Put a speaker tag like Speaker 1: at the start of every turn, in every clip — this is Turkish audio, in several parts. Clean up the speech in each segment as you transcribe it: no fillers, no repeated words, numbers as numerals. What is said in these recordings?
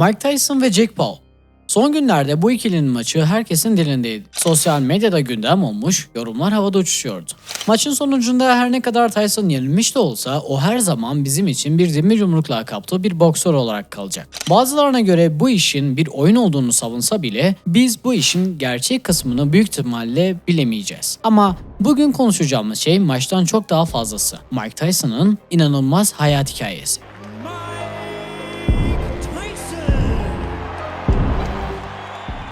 Speaker 1: Mike Tyson ve Jake Paul. Son günlerde bu ikilinin maçı herkesin dilindeydi. Sosyal medyada gündem olmuş, yorumlar havada uçuşuyordu. Maçın sonucunda her ne kadar Tyson yenilmiş de olsa o her zaman bizim için bir demir yumruk lakaplı bir boksör olarak kalacak. Bazılarına göre bu işin bir oyun olduğunu savunsa bile biz bu işin gerçek kısmını büyük ihtimalle bilemeyeceğiz. Ama bugün konuşacağımız şey maçtan çok daha fazlası. Mike Tyson'ın inanılmaz hayat hikayesi.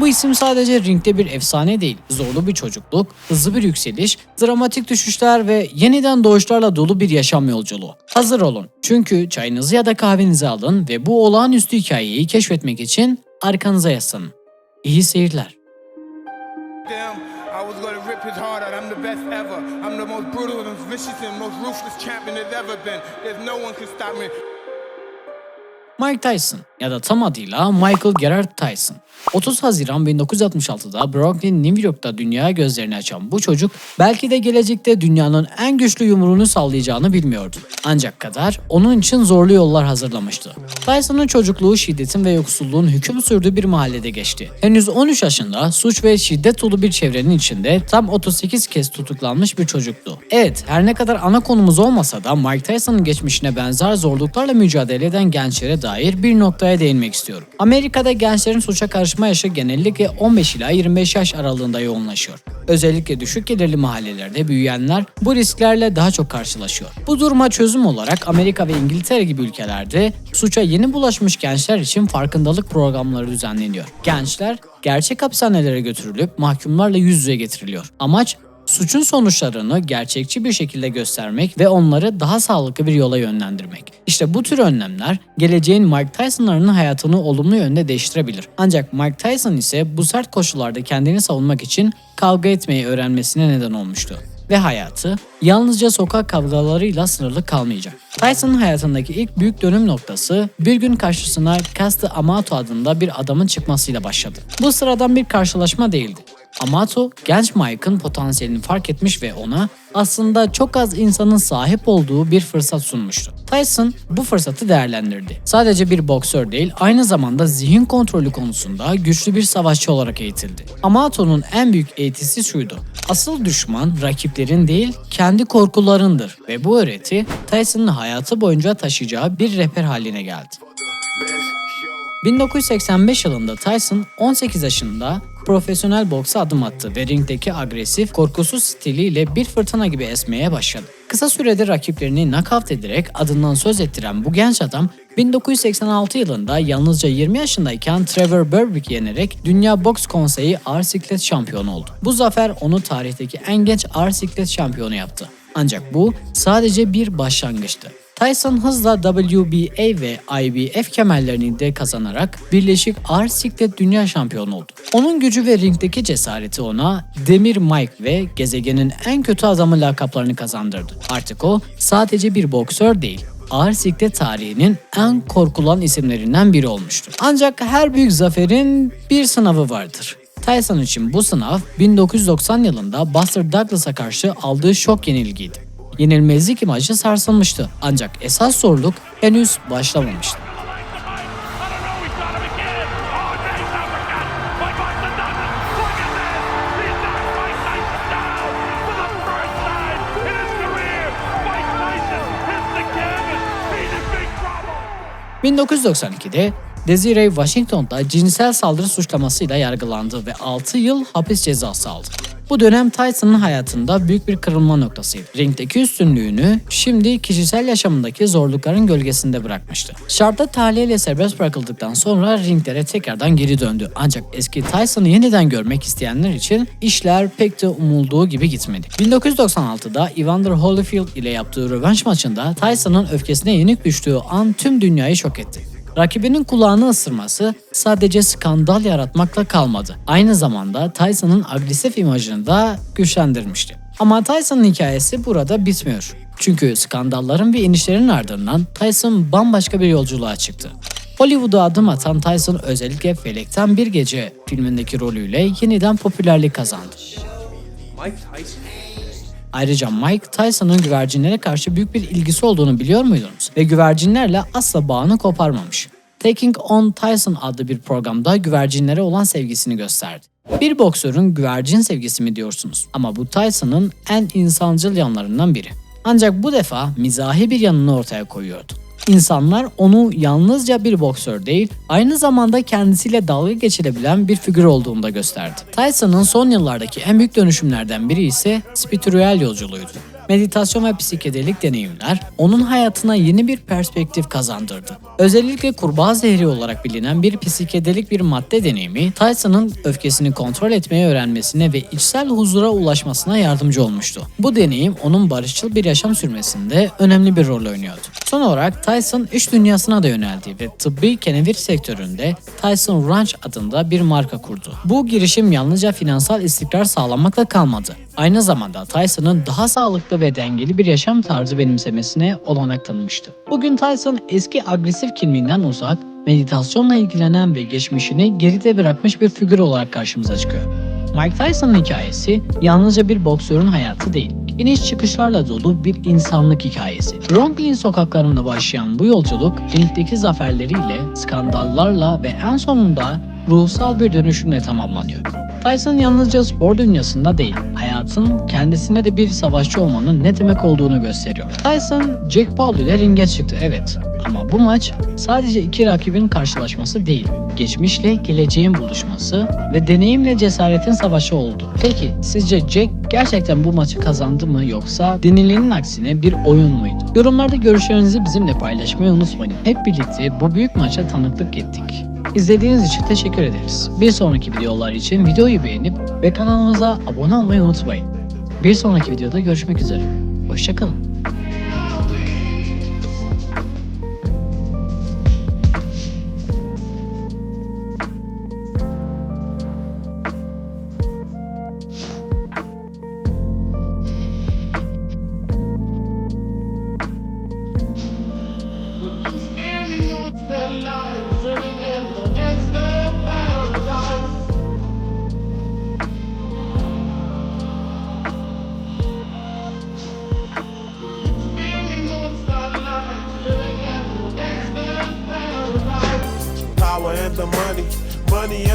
Speaker 1: Bu isim sadece ringde bir efsane değil, zorlu bir çocukluk, hızlı bir yükseliş, dramatik düşüşler ve yeniden doğuşlarla dolu bir yaşam yolculuğu. Hazır olun, çünkü çayınızı ya da kahvenizi alın ve bu olağanüstü hikayeyi keşfetmek için arkanıza yaslanın. İyi seyirler. Mike Tyson ya da tam adıyla Michael Gerard Tyson. 30 Haziran 1966'da Brooklyn, New York'ta dünyaya gözlerini açan bu çocuk belki de gelecekte dünyanın en güçlü yumruğunu sallayacağını bilmiyordu. Ancak kader onun için zorlu yollar hazırlamıştı. Tyson'ın çocukluğu şiddetin ve yoksulluğun hüküm sürdüğü bir mahallede geçti. Henüz 13 yaşında suç ve şiddet dolu bir çevrenin içinde tam 38 kez tutuklanmış bir çocuktu. Evet, her ne kadar ana konumuz olmasa da Mike Tyson'ın geçmişine benzer zorluklarla mücadele eden gençlere dair bir noktaya değinmek istiyorum. Amerika'da gençlerin suça karışma yaşı genellikle 15 ila 25 yaş aralığında yoğunlaşıyor. Özellikle düşük gelirli mahallelerde büyüyenler bu risklerle daha çok karşılaşıyor. Bu duruma çözüm olarak Amerika ve İngiltere gibi ülkelerde suça yeni bulaşmış gençler için farkındalık programları düzenleniyor. Gençler gerçek hapishanelere götürülüp mahkumlarla yüz yüze getiriliyor. Amaç suçun sonuçlarını gerçekçi bir şekilde göstermek ve onları daha sağlıklı bir yola yönlendirmek. İşte bu tür önlemler geleceğin Mike Tyson'larının hayatını olumlu yönde değiştirebilir. Ancak Mike Tyson ise bu sert koşullarda kendini savunmak için kavga etmeyi öğrenmesine neden olmuştu. Ve hayatı yalnızca sokak kavgalarıyla sınırlı kalmayacak. Tyson'ın hayatındaki ilk büyük dönüm noktası bir gün karşısına Castro Amato adında bir adamın çıkmasıyla başladı. Bu sıradan bir karşılaşma değildi. Amato, genç Mike'ın potansiyelini fark etmiş ve ona aslında çok az insanın sahip olduğu bir fırsat sunmuştu. Tyson bu fırsatı değerlendirdi. Sadece bir boksör değil, aynı zamanda zihin kontrolü konusunda güçlü bir savaşçı olarak eğitildi. Amato'nun en büyük eğitisi şuydu: asıl düşman rakiplerin değil, kendi korkularındır ve bu öğreti Tyson'ın hayatı boyunca taşıyacağı bir rehber haline geldi. 1985 yılında Tyson 18 yaşında profesyonel boksa adım attı ve ringdeki agresif, korkusuz stiliyle bir fırtına gibi esmeye başladı. Kısa sürede rakiplerini nakavt ederek adından söz ettiren bu genç adam 1986 yılında yalnızca 20 yaşındayken Trevor Berbick'i yenerek Dünya Boks Konseyi ağır siklet şampiyonu oldu. Bu zafer onu tarihteki en genç ağır siklet şampiyonu yaptı. Ancak bu sadece bir başlangıçtı. Tyson hızla WBA ve IBF kemerlerini de kazanarak Birleşik Ağır Siklet Dünya Şampiyonu oldu. Onun gücü ve ringdeki cesareti ona Demir Mike ve gezegenin en kötü adamı lakaplarını kazandırdı. Artık o sadece bir boksör değil, ağır siklet tarihinin en korkulan isimlerinden biri olmuştu. Ancak her büyük zaferin bir sınavı vardır. Tyson için bu sınav 1990 yılında Buster Douglas'a karşı aldığı şok yenilgiydi. Yenilmezlik imajı sarsılmıştı, ancak esas zorluk henüz başlamamıştı. ...1992'de Desiree Washington'da cinsel saldırı suçlamasıyla yargılandı ve 6 yıl hapis cezası aldı. Bu dönem Tyson'ın hayatında büyük bir kırılma noktasıydı. Ringdeki üstünlüğünü şimdi kişisel yaşamındaki zorlukların gölgesinde bırakmıştı. Şartlı tahliyeyle serbest bırakıldıktan sonra ringlere tekrardan geri döndü. Ancak eski Tyson'ı yeniden görmek isteyenler için işler pek de umulduğu gibi gitmedi. 1996'da Evander Holyfield ile yaptığı rövanş maçında Tyson'ın öfkesine yenik düştüğü an tüm dünyayı şok etti. Rakibinin kulağını ısırması sadece skandal yaratmakla kalmadı. Aynı zamanda Tyson'ın agresif imajını da güçlendirmişti. Ama Tyson'ın hikayesi burada bitmiyor. Çünkü skandalların ve inişlerin ardından Tyson bambaşka bir yolculuğa çıktı. Hollywood'a adım atan Tyson özellikle Felekten Bir Gece filmindeki rolüyle yeniden popülerlik kazandı. Ayrıca Mike Tyson'ın güvercinlere karşı büyük bir ilgisi olduğunu biliyor muydunuz? Ve güvercinlerle asla bağını koparmamış. Taking on Tyson adlı bir programda güvercinlere olan sevgisini gösterdi. Bir boksörün güvercin sevgisi mi diyorsunuz? Ama bu Tyson'ın en insancıl yanlarından biri. Ancak bu defa mizahi bir yanını ortaya koyuyordu. İnsanlar onu yalnızca bir boksör değil, aynı zamanda kendisiyle dalga geçilebilen bir figür olduğunu da gösterdi. Tyson'ın son yıllardaki en büyük dönüşümlerden biri ise spiritüel yolculuğuydu. Meditasyon ve psikedelik deneyimler onun hayatına yeni bir perspektif kazandırdı. Özellikle kurbağa zehri olarak bilinen bir psikedelik bir madde deneyimi, Tyson'ın öfkesini kontrol etmeyi öğrenmesine ve içsel huzura ulaşmasına yardımcı olmuştu. Bu deneyim onun barışçıl bir yaşam sürmesinde önemli bir rol oynuyordu. Son olarak Tyson iş dünyasına da yöneldi ve tıbbi kenevir sektöründe Tyson Ranch adında bir marka kurdu. Bu girişim yalnızca finansal istikrar sağlamakla kalmadı. Aynı zamanda Tyson'ın daha sağlıklı ve dengeli bir yaşam tarzı benimsemesine olanak tanımıştı. Bugün Tyson eski agresif kimliğinden uzak, meditasyonla ilgilenen ve geçmişini geride bırakmış bir figür olarak karşımıza çıkıyor. Mike Tyson'ın hikayesi yalnızca bir boksörün hayatı değil, iniş çıkışlarla dolu bir insanlık hikayesi. Brooklyn sokaklarında başlayan bu yolculuk, ringdeki zaferleriyle, skandallarla ve en sonunda ruhsal bir dönüşümle tamamlanıyor. Tyson yalnızca spor dünyasında değil, hayatın kendisine de bir savaşçı olmanın ne demek olduğunu gösteriyor. Tyson, Jack Paul ile ringe çıktı, evet. Ama bu maç sadece iki rakibin karşılaşması değil, geçmişle geleceğin buluşması ve deneyimle cesaretin savaşı oldu. Peki sizce Jack gerçekten bu maçı kazandı mı yoksa denilenin aksine bir oyun muydu? Yorumlarda görüşlerinizi bizimle paylaşmayı unutmayın. Hep birlikte bu büyük maça tanıklık ettik. İzlediğiniz için teşekkür ederiz. Bir sonraki videolar için videoyu beğenip ve kanalımıza abone olmayı unutmayın. Bir sonraki videoda görüşmek üzere. Hoşçakalın.
Speaker 2: And the money.